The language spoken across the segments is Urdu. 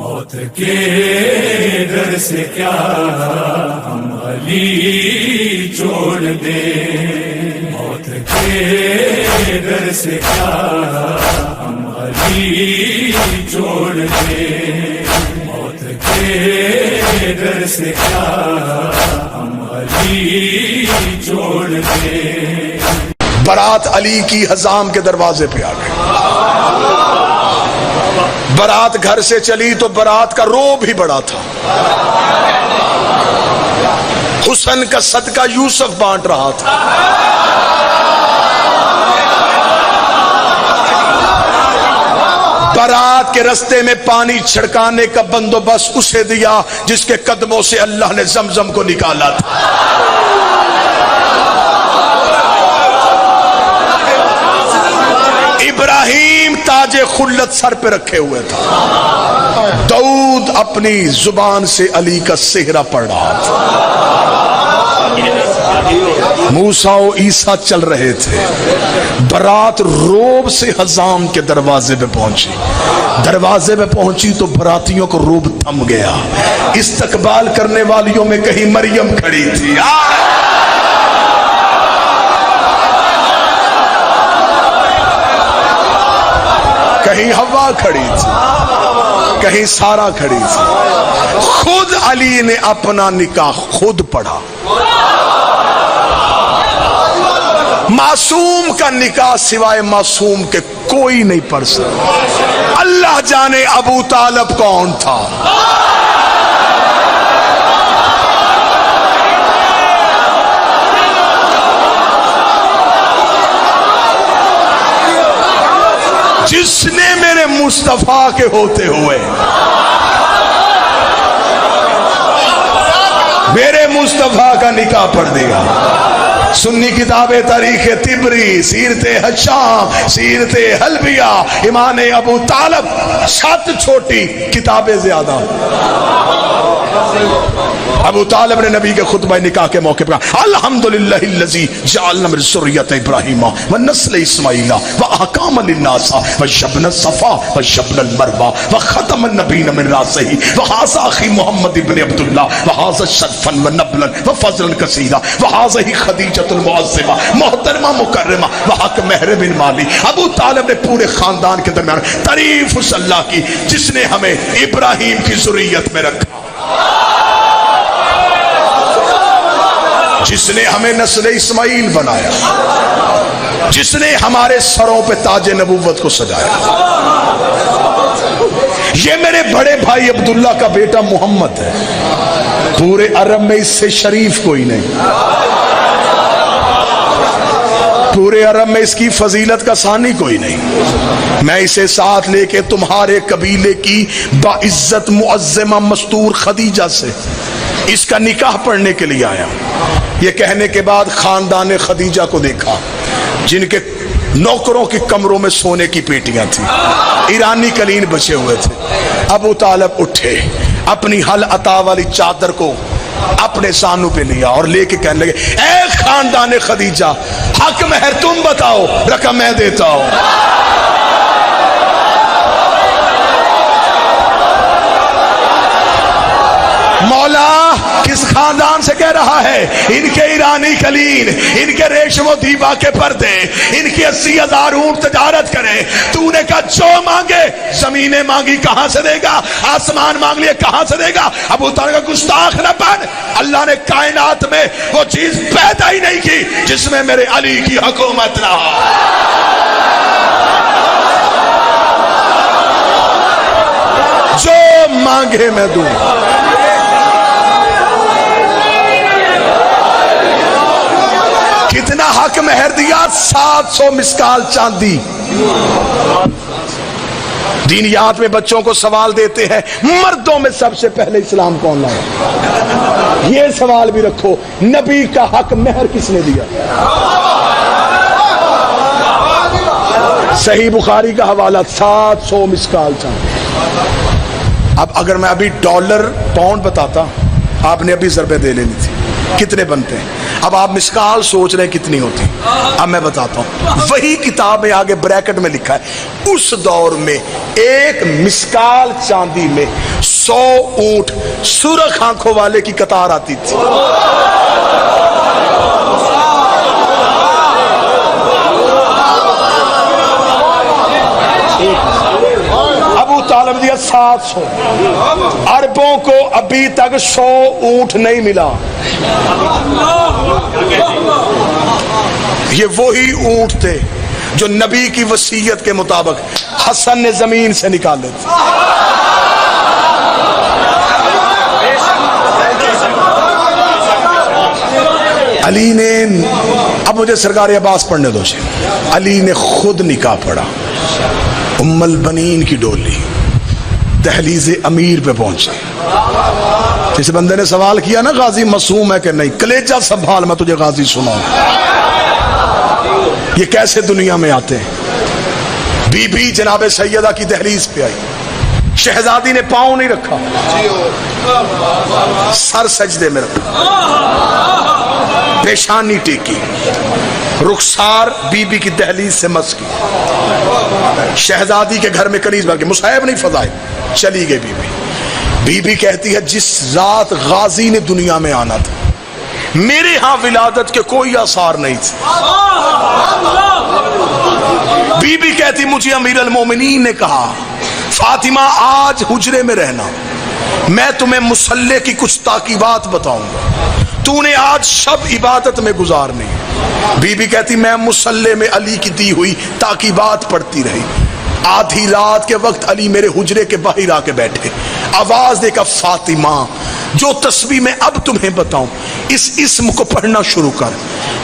موت کے ڈر سے کیا ہم علی چھوڑ دیں، موت کے ڈر سے کیا ہم علی چھوڑ دیں، موت کے ڈر سے کیا ہم علی چھوڑ دیں۔ برات علی کی حزام کے دروازے پہ آ گئی۔ برات گھر سے چلی تو برات کا رو بھی بڑا تھا۔ حسن کا صدقہ یوسف بانٹ رہا تھا۔ برات کے رستے میں پانی چھڑکانے کا بندوبست اسے دیا جس کے قدموں سے اللہ نے زمزم کو نکالا تھا۔ ابراہیم تاج خلت سر پہ رکھے ہوئے تھا، داؤد اپنی زبان سے علی کا سہرا پڑھ رہا تھا، موسیٰ و عیسیٰ چل رہے تھے۔ برات روب سے حزام کے دروازے پہ پہنچی، دروازے پہ پہنچی تو براتیوں کو روب تھم گیا۔ استقبال کرنے والیوں میں کہیں مریم کھڑی تھی، کہیں حوا کھڑی تھی، کہیں سارا کھڑی تھی۔ خود علی نے اپنا نکاح خود پڑھا۔ معصوم کا نکاح سوائے معصوم کے کوئی نہیں پڑھ سکتا۔ اللہ جانے ابو طالب کون تھا۔ جس نے میرے مصطفیٰ کے ہوتے ہوئے میرے مصطفیٰ کا نکاح پڑھ دیا۔ سنی کتاب تاریخ طبری، سیرت ہشام، سیرت حلبیہ، امام ابو طالب، 7 چھوٹی کتابیں زیادہ۔ ابو طالب نے نبی کے خطبہ نکاح کے موقع پر کہا الحمدللہ الذی جعلنا من ذریۃ ابراہیم ونسل اسماعیل واحکام للناس وجبن الصفا وجبن المروہ وختم النبیین من راسہ وہذا اخی محمد ابن عبداللہ وہذا شرفا ونبلا وفضلا کثیرا وہذا خدیجۃ المعظمہ محترمہ مکرمہ وحق مہر بن مالی۔ ابو طالب نے پورے خاندان کے درمیان تعریف اس اللہ کی جس نے ہمیں ابراہیم کی ذریت میں رکھا، جس نے ہمیں نسل اسماعیل بنایا، جس نے ہمارے سروں پہ تاج نبوت کو سجایا۔ یہ میرے بڑے بھائی عبداللہ کا بیٹا محمد ہے، پورے عرب میں اس سے شریف کوئی نہیں، پورے عرب میں اس کی فضیلت کا ثانی کوئی نہیں۔ میں اسے ساتھ لے کے تمہارے قبیلے کی باعزت معظمہ مستور خدیجہ سے اس کا نکاح پڑھنے کے لیے آیا۔ یہ کہنے کے بعد خاندان خدیجہ کو دیکھا جن کے نوکروں کی کمروں میں سونے کی پیٹیاں تھیں، ایرانی قلین بچے ہوئے تھے۔ ابو طالب اٹھے، اپنی حل عطا والی چادر کو اپنے سانوں پہ لیا اور لے کے کہنے لگے اے خاندان خدیجہ، حق مہر تم بتاؤ، رقم میں دیتا ہوں۔ مولا کس خاندان سے کہہ رہا ہے؟ ان کے ایرانی قلین، ان کے ریشم و دیبا کے پردے، ان کی 80,000 اونٹ تجارت کریں، تو نے کہا جو مانگے، زمینیں مانگی کہاں سے دے گا، آسمان مانگ لیے کہاں سے دے گا۔ ابو طالب کا گستاخ نہ بن، اللہ نے کائنات میں وہ چیز پیدا ہی نہیں کی جس میں میرے علی کی حکومت نہ ہو۔ جو مانگے میں دوں۔ کتنا حق مہر دیا؟ 700 مسکال چاندی۔ دینیات میں بچوں کو سوال دیتے ہیں مردوں میں سب سے پہلے اسلام کون لایا؟ یہ سوال بھی رکھو، نبی کا حق مہر کس نے دیا؟ صحیح بخاری کا حوالہ 700 مسکال چاندی۔ اب اگر میں ابھی ڈالر پاؤنڈ بتاتا، آپ نے ابھی ضربے دے لینی تھی، کتنے بنتے ہیں؟ اب آپ مسکال سوچ رہے ہیں کتنی ہوتی، اب میں بتاتا ہوں۔ وہی کتاب میں آگے بریکٹ میں لکھا ہے اس دور میں ایک مسکال چاندی میں 100 اونٹ سرخ آنکھوں والے کی قطار آتی تھی. ابو طالب دیا 700. عربوں کو ابھی تک 100 اونٹ نہیں ملا. یہ وہی اونٹ تھے جو نبی کی وصیت کے مطابق حسن نے زمین سے نکالے تھے. علی نے، اب مجھے سرکار عباس پڑھنے دو. علی نے خود نکاح پڑھا. ام البنین کی ڈولی دہلیز امیر پہ پہنچی. جس بندے نے سوال کیا نا غازی معصوم ہے کہ نہیں، کلیجہ سنبھال، میں تجھے غازی سناؤں. یہ کیسے دنیا میں آتے ہیں. بی بی جناب سیدہ کی دہلیز پہ آئی. شہزادی نے پاؤں نہیں رکھا، سر سجدے میں رکھا، پیشانی ٹیکی، رخسار بی بی کی دہلیز سے مس کی. شہزادی کے گھر میں کنیز بن کے مصاحب نہیں فضائل. چلی گئی بی بی. بی بی کہتی ہے جس رات غازی نے دنیا میں آنا تھا میرے ہاں ولادت کے کوئی آثار نہیں تھے. بی بی کہتی مجھے امیر المومنین نے کہا فاطمہ آج حجرے میں رہنا، میں تمہیں مصلی کی کچھ تاکیبات بتاؤں گا، تو نے آج شب عبادت میں گزارنی. بی بی کہتی میں مصلی میں علی کی دی ہوئی تاکیبات پڑھتی رہی. آدھی رات کے وقت علی میرے حجرے کے باہر آ کے بیٹھے. آواز دے کر فاطمہ جو تسبیح میں اب تمہیں بتاؤں اس اسم کو پڑھنا شروع کر.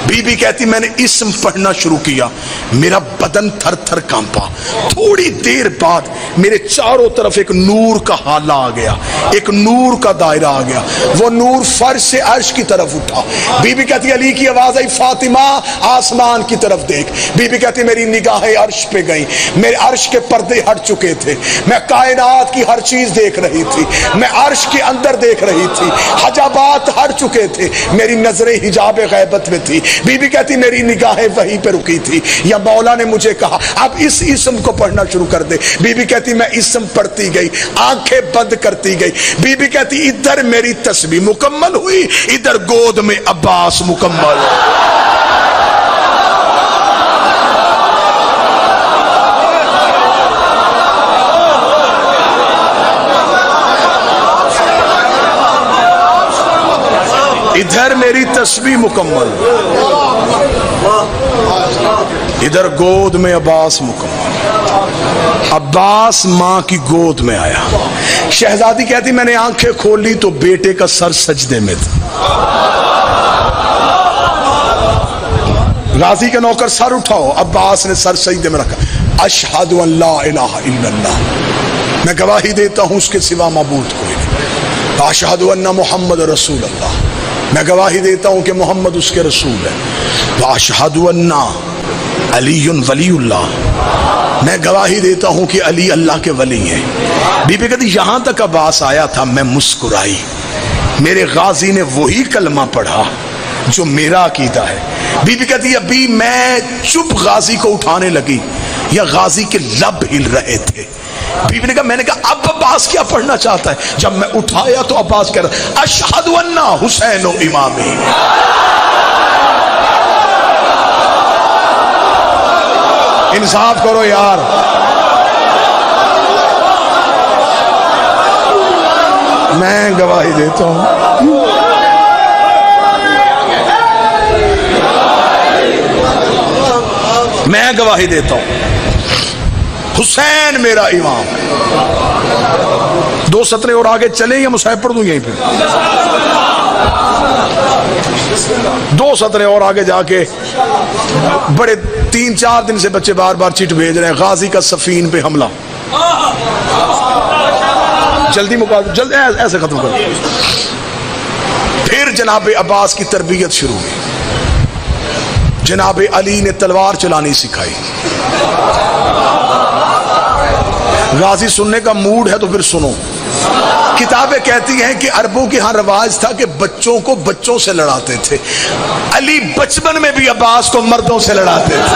بی بی کہتی میں نے اسم پڑھنا شروع کیا، میرا بدن تھر تھر کانپا. تھوڑی دیر بعد میرے چاروں طرف ایک نور کا حالہ آ گیا، ایک نور کا دائرہ آ گیا. وہ نور فرش سے عرش کی طرف اٹھا. بی بی کہتی علی کی آواز آئی فاطمہ آسمان کی طرف دیکھ. بی بی کہتی میری نگاہیں عرش پہ گئیں، میرے عرش کے پردے ہٹ چکے تھے، میں کائنات کی ہر چیز دیکھ رہی تھی، میں عرش کے اندر دیکھ رہی تھی، حجابات ہٹ چکے تھے، میری نظریں حجاب غیبت میں تھی. بی بی کہتی میری نگاہیں وہیں پہ رکی تھی، یا مولا نے مجھے کہا اب اس اسم کو پڑھنا شروع کر دے. بی بی کہتی میں اسم پڑھتی گئی، آنکھیں بند کرتی گئی. بی بی کہتی ادھر میری تسبیح مکمل ہوئی، ادھر گود میں عباس مکمل. ادھر میری تسبیح مکمل، ادھر گود میں عباس مکمل. عباس ماں کی گود میں آیا. شہزادی کہتی میں نے آنکھیں کھولی تو بیٹے کا سر سجدے میں تھا. غازی کا نوکر سر اٹھاؤ. عباس نے سر سجدے میں رکھا. اشہد ان لا الہ الا اللہ، میں گواہی دیتا ہوں اس کے سوا معبود کوئی نہیں. اشہد ان محمد رسول اللہ، میں گواہی دیتا ہوں کہ محمد اس کے رسول ہے. واشہد ان علی ولی اللہ، میں گواہی دیتا ہوں کہ علی اللہ کے ولی ہیں. بی بی کہتی یہاں تک عباس آیا تھا میں مسکرائی. میرے غازی نے وہی کلمہ پڑھا جو میرا عقیدہ ہے. بی بی کہتی ابھی میں چپ غازی کو اٹھانے لگی یا غازی کے لب ہل رہے تھے. بی بی نے کہا میں نے کہا اب عباس کیا پڑھنا چاہتا ہے. جب میں اٹھایا تو عباس کہہ رہا اشہد ان حسین و امامی. انصاف کرو یار. میں گواہی دیتا ہوں میں گواہی دیتا ہوں حسین میرا امام. 2 سطریں اور آگے چلیں یا مصحف پڑھ دوں یہیں پہ؟ 2 سطریں اور آگے جا کے بڑے 3-4 دن سے بچے بار بار چٹ بھیج رہے ہیں غازی کا سفین پہ حملہ. جلدی مقابلہ جلد ایسے ختم کر. پھر جناب عباس کی تربیت شروع ہوئی. جناب علی نے تلوار چلانی سکھائی. غازی سننے کا موڈ ہے تو پھر سنو. کتابیں کہتی ہیں کہ عربوں کے ہاں رواج تھا کہ بچوں کو بچوں سے لڑاتے تھے. علی بچپن میں بھی عباس کو مردوں سے لڑاتے تھے.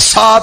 7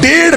1.5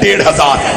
1,500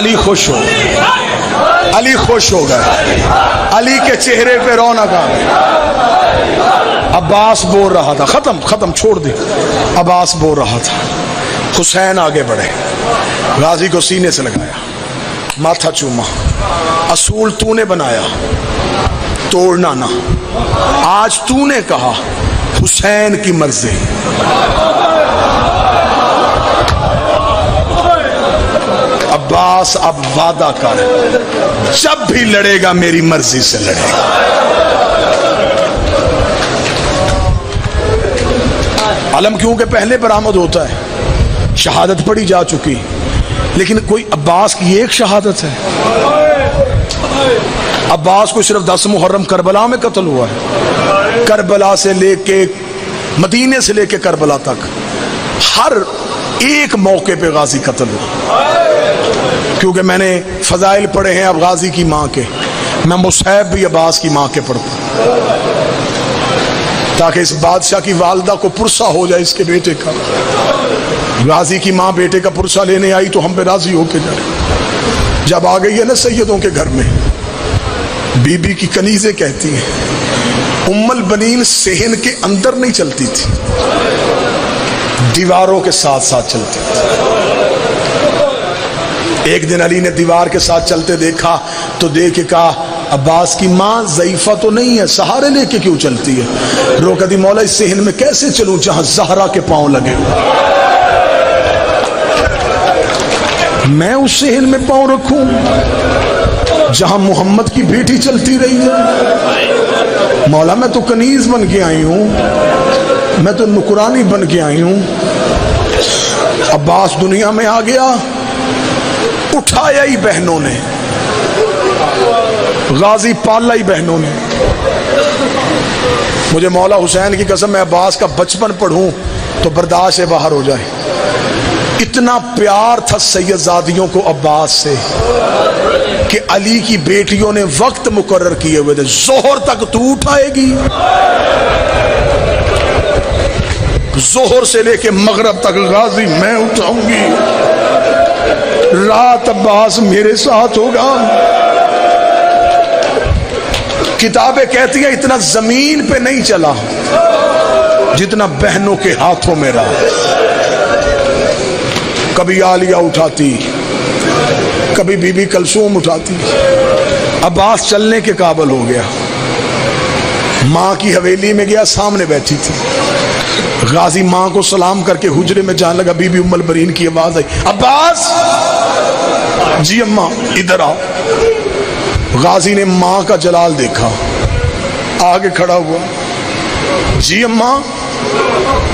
علی خوش ہو گئے، علی خوش ہو گئے، علی کے چہرے پہ رونق آ گئی۔ عباس بول رہا تھا، ختم چھوڑ دی، عباس بول رہا تھا۔ حسین آگے بڑھے، غازی کو سینے سے لگایا، ماتھا چوما، اصول تو نے بنایا، توڑنا نہ، آج تو نے کہا حسین کی مرضی۔ عباس اب وعدہ کر، جب بھی لڑے گا میری مرضی سے لڑے گا۔ علم کیونکہ پہلے برآمد ہوتا ہے، شہادت پڑھی جا چکی، لیکن کوئی عباس کی ایک شہادت ہے؟ عباس کو صرف 10 محرم کربلا میں قتل ہوا ہے۔ کربلا سے لے کے مدینے سے لے کے کربلا تک ہر ایک موقع پہ غازی قتل ہوا۔ کیونکہ میں نے فضائل پڑھے ہیں اب غازی کی ماں کے، میں مصحف بھی عباس کی ماں کے پڑھتا تاکہ اس بادشاہ کی والدہ کو پرسہ ہو جائے اس کے بیٹے کا۔ غازی کی ماں بیٹے کا پرسہ لینے آئی تو ہم پہ راضی ہو کے جائے۔ جب آ گئی ہے نا سیدوں کے گھر میں، بی بی کی کنیزیں کہتی ہیں ام البنین صحن کے اندر نہیں چلتی تھی، دیواروں کے ساتھ ساتھ چلتی تھی۔ ایک دن علی نے دیوار کے ساتھ چلتے دیکھا تو دیکھ کے کہا عباس کی ماں ضعیفہ تو نہیں ہے، سہارے لے کے کیوں چلتی ہے؟ روکا دی مولا اس صحن میں کیسے چلوں جہاں زہرا کے پاؤں لگے، میں اس صحن میں پاؤں رکھوں جہاں محمد کی بیٹی چلتی رہی ہے؟ مولا میں تو کنیز بن کے آئی ہوں، میں تو نکرانی بن کے آئی ہوں۔ عباس دنیا میں آ گیا، اٹھایا ہی بہنوں نے، غازی پالا ہی بہنوں نے۔ مجھے مولا حسین کی قسم میں عباس کا بچپن پڑھوں تو برداشت سے باہر ہو جائے۔ اتنا پیار تھا سیدزادیوں کو عباس سے کہ علی کی بیٹیوں نے وقت مقرر کیے ہوئے تھے، ظہر تک تو اٹھائے گی، ظہر سے لے کے مغرب تک غازی میں اٹھاؤں گی، رات عباس میرے ساتھ ہوگا۔ کتابیں کہتی ہیں اتنا زمین پہ نہیں چلا جتنا بہنوں کے ہاتھوں میں رہا۔ کبھی عالیہ اٹھاتی، کبھی بی بی کلثوم اٹھاتی۔ عباس چلنے کے قابل ہو گیا، ماں کی حویلی میں گیا، سامنے بیٹھی تھی، غازی ماں کو سلام کر کے حجرے میں جانے لگا، بی بی ام البرین کی آواز آئی عباس، جی اماں ادھر آؤ۔ غازی نے ماں کا جلال دیکھا، آگے کھڑا ہوا، جی اماں۔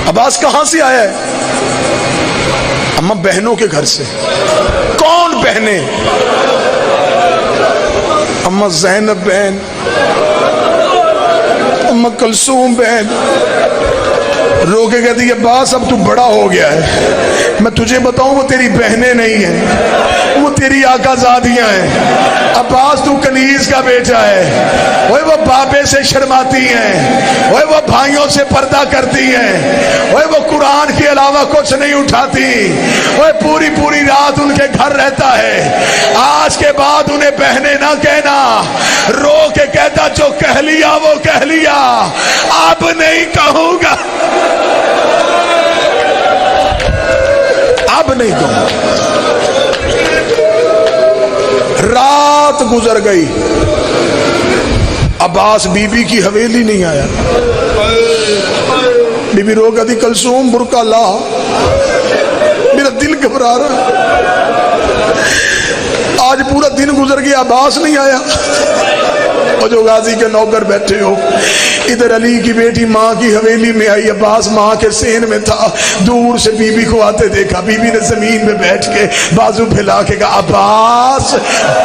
عباس کہاں سے آیا ہے؟ اماں بہنوں کے گھر سے۔ کون بہنیں؟ اماں زینب بہن، اماں کلثوم بہن۔ رو کے کہتی ہے عباس اب تو بڑا ہو گیا ہے، میں تجھے بتاؤں وہ تیری بہنیں نہیں ہیں، وہ تیری آقا زادیاں ہیں۔ عباس تو کنیز کا بیٹا ہے، وہ بابے سے شرماتی ہیں، وہ بھائیوں سے پردہ کرتی ہیں، وہ قرآن کے علاوہ کچھ نہیں اٹھاتی، وہ پوری پوری رات ان کے گھر رہتا ہے۔ آج کے بعد انہیں بہنیں نہ کہنا، رو کے کہتا جو کہہ لیا وہ کہہ لیا، اب نہیں کہوں گا، اب نہیں کہوں۔ رات گزر گئی، عباس بی بی کی حویلی نہیں آیا۔ بی بی رو گئی کلثوم برقع لا، میرا دل گھبرا رہا، آج پورا دن گزر گیا عباس نہیں آیا۔ اور جو غازی کے نوکر بیٹھے ہو، ادھر علی کی بیٹی ماں کی حویلی میں آئی، عباس ماں کے صحن میں تھا، دور سے بی بی کو آتے دیکھا، بی بی نے زمین میں بیٹھ کے بازو پھیلا کے کہا عباس،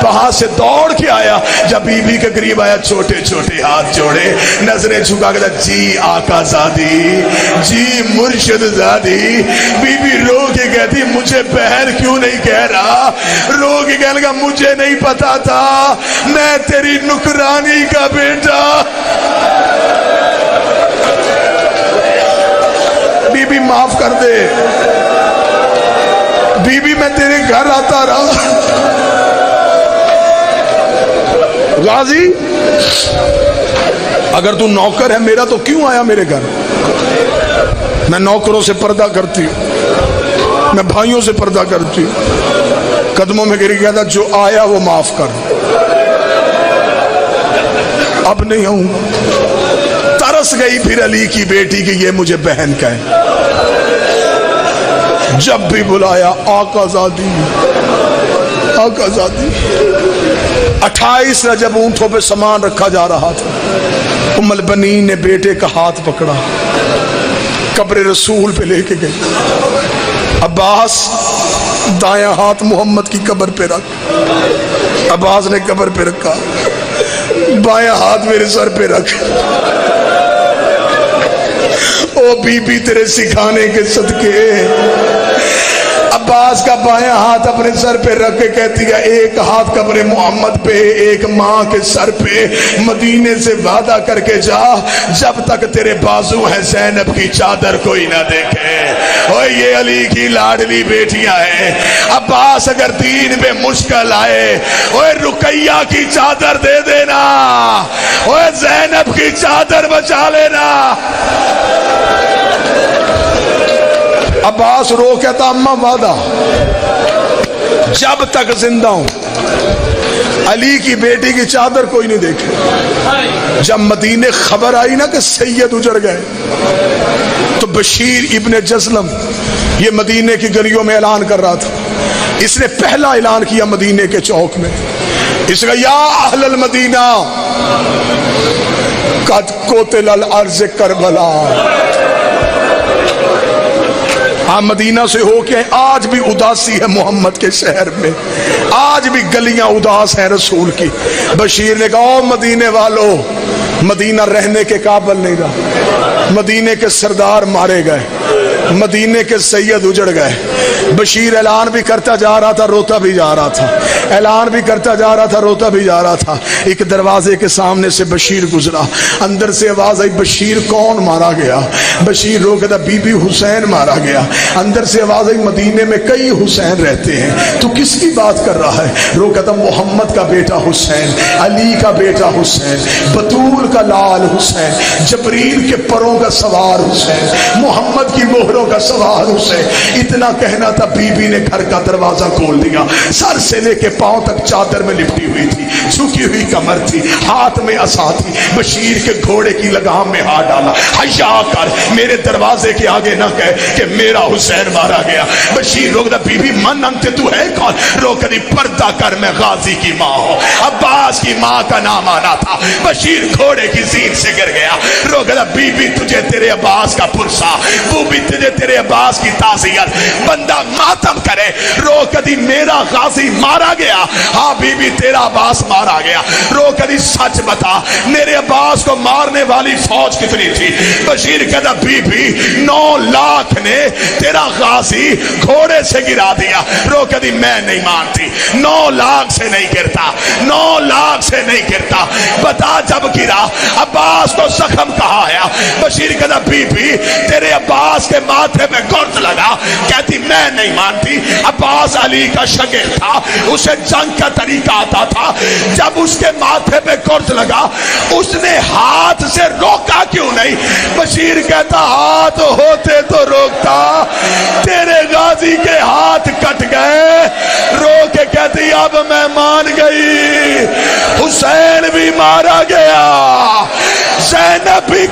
وہاں سے دوڑ کے آیا، جب بی بی کے قریب آیا چھوٹے چھوٹے ہاتھ جوڑے، نظریں جھکا کے کہا جی آقا زادی، جی مرشد زادی۔ بی بی رو کے کہتی مجھے بہن کیوں نہیں کہہ رہا؟ رو کے کہنے لگا مجھے نہیں پتا تھا، میں تیری نکرانی کا بیٹا۔ بی بی معاف کر دے، بی بی میں تیرے گھر آتا رہا، غازی اگر تو نوکر ہے میرا تو کیوں آیا میرے گھر؟ میں نوکروں سے پردہ کرتی ہوں، میں بھائیوں سے پردہ کرتی ہوں، قدموں میں گر گیا تھا، جو آیا وہ معاف کر، اب نہیں ہوں۔ ترس گئی پھر علی کی بیٹی کہ یہ مجھے بہن کہے، جب بھی بلایا آقا زادی آقا زادی۔ 28 رجب اونٹوں پہ سامان رکھا جا رہا تھا، ام البنین نے بیٹے کا ہاتھ پکڑا، قبر رسول پہ لے کے گئی۔ عباس دایاں ہاتھ محمد کی قبر پہ رکھ، عباس نے قبر پہ رکھا، بایاں ہاتھ میرے سر پہ رکھ، او بی بی تیرے سکھانے کے صدقے۔ عباس کا بایاں ہاتھ اپنے سر پہ رکھ کے کہتی ہے ایک ہاتھ قبر محمد پہ، ایک ماں کے سر پہ، مدینے سے وعدہ کر کے جا جب تک تیرے بازو ہیں زینب کی چادر کوئی نہ دیکھے۔ اوے یہ علی کی لاڈلی بیٹیاں ہیں، عباس اگر دین پہ مشکل آئے اوے رقیہ کی چادر دے دینا، اوے زینب کی چادر بچا لینا۔ عباس رو کہتا اماں وعدہ، جب تک زندہ ہوں علی کی بیٹی کی چادر کوئی نہیں دیکھے۔ جب مدینے خبر آئی نا کہ سید اجڑ گئے تو بشیر ابن جزلم یہ مدینے کی گلیوں میں اعلان کر رہا تھا، اس نے پہلا اعلان کیا مدینے کے چوک میں، اس نے یا اہل المدینہ قد قتل الارض کربلا۔ مدینہ سے ہو کے آج بھی اداسی ہے محمد کے شہر میں، آج بھی گلیاں اداس ہیں رسول کی۔ بشیر نے کہا او مدینے والو، مدینہ رہنے کے قابل نہیں رہا، مدینے کے سردار مارے گئے، مدینے کے سید اجڑ گئے۔ بشیر اعلان بھی کرتا جا رہا تھا، روتا بھی جا رہا تھا، اعلان بھی کرتا جا رہا تھا، روتا بھی جا رہا تھا۔ ایک دروازے کے سامنے سے بشیر گزرا، اندر سے آواز آئی بشیر کون مارا گیا؟ بشیر رو کہتا بی بی حسین مارا گیا۔ اندر سے آواز آئی مدینے میں کئی حسین رہتے ہیں، تو کس کی بات کر رہا ہے؟ رو کہتا محمد کا بیٹا حسین، علی کا بیٹا حسین، بطول کا لال حسین، جبریل کے پروں کا سوار حسین، محمد کی مہروں کا سوار حسین۔ اتنا کہنا تھا، بی بی نے گھر کا دروازہ کھول دیا، سر سے لے کے پاؤں تک چادر میں لپٹی ہوئی تھی، جھکی ہوئی کمر تھی، ہاتھ میں عصا تھی۔ بشیر کے گھوڑے کی لگام میں ہاتھ ڈالا، حیا کر میرے دروازے کے آگے نہ کہہ کہ میرا حسین مارا گیا۔ بشیر روک دا بی بی من انت تو ہے کون؟ روک دی پردہ کر میں غازی کی ماں ہوں۔ عباس کی ماں کا نام آنا تھا۔ بشیر گھوڑے کی زین سے گر گیا۔ روک دا بی بی تجھے تیرے عباس کا پرسا، وہ بھی تجھے تیرے عباس کی تعزیت، بندہ ماتم کرے۔ روک دی میرا غازی مارا گیا، ہاں بی بی تیرا عباس مارا گیا۔ روک دی سچ بتا میرے عباس کو مارنے والی فوج کتنی تھی؟ بشیر کہتا بی بی 9 لاکھ نے تیرا غازی گھوڑے سے گرا دیا۔ روک دی میں نہیں مانتی، 9 لاکھ سے نہیں گرتا، 9 لاکھ سے نہیں گرتا۔ بتا جب گرا عباس کو زخم کہاں آیا؟ بشیر کہتا بی بی تیرے عباس کے ماتھے میں گرد لگا۔ کہتی میں نہیں مانتی، عباس علی کا شاگرد تھا، اسے جنگ کا طریقہ آتا تھا۔ جب اس کے ماتھے پہ گرد لگا اس نے ہاتھ سے روکا کیوں نہیں؟ بشیر کہتا ہاتھ ہوتے تو روکتا، تیرے غازی کے ہاتھ کٹ گئے۔ رو کے کہتی اب میں مان گئی، حسین بھی مارا گیا، زینب بھی